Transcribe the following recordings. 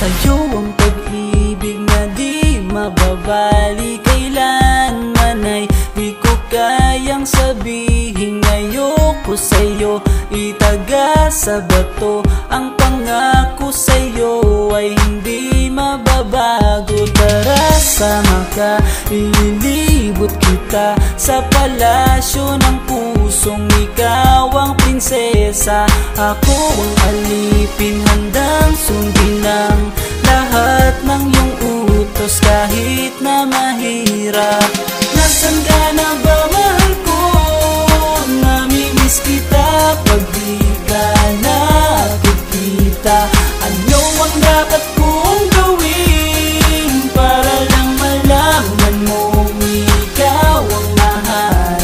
Sa'yo ang pag-ibig na di mababali, kailanman ay di ko kayang sabihin. Ayoko sa'yo itaga sa bato, ang pangako sa'yo ay hindi mababago. Tara sama ka, ililibot kita sa palasyo ng pusong ikaw ang prinsesa. Ako ang alipin, handang sundin ang lahat ng iyong utos kahit na mahirap. Nasaan ka na ba, mahal ko? Namimiss kita pag di ka nakikita. Ano ang dapat kong gawin para lang malaman mo ikaw ang mahal?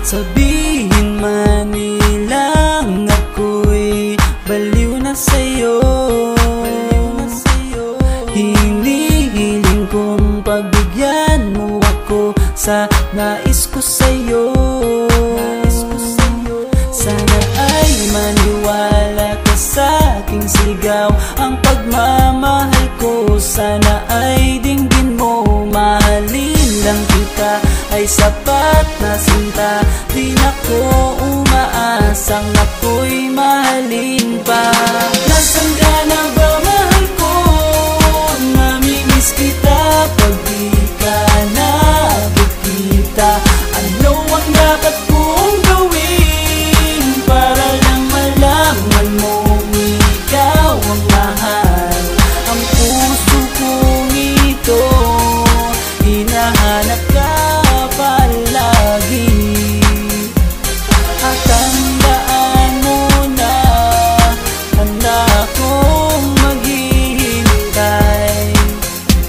Sabihin man nilang ako'y baliw na sa'yo, hinihiling kong pagbigyan mo ako sa nais ko sa'yo. Sana ay maniwala ka sa aking sigaw, ang pagmamahal ko sana ay dinggin mo. Mahalin lang kita ay sapat na sinta, di na ko umaasang ako'y mahalin pa. Nasaan ka na ba, mahal ko? Namimiss kita pag di ka nakikita. Ano ang dapat kong gawin para lang malaman mo ikaw ang mahal? Ang puso kong ito hinahanap ka palagi, at tandaan mo na handa akong maghihintay.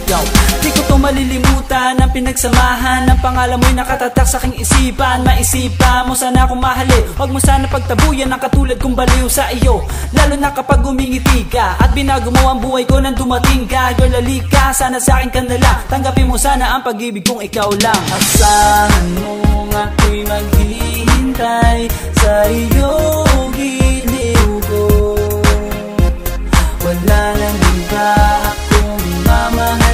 Yo, di ko to malilimutan ang pinagsamahan ng pangalan mo'y nakatatak sa aking isipan. Maisipan mo sana akong mahalin, huwag mo sana pagtabuyan ang katulad kong baliw sa iyo. Lalo na kapag umingiti ka at binago mo ang buhay ko nang dumating ka. Girl, halika, sana sa akin ka na lang, tanggapin mo sana ang pag-ibig kong ikaw lang. Asahan mo ako'y maghihintay sa iyo, giliw ko. Wala nang iba akong mamahal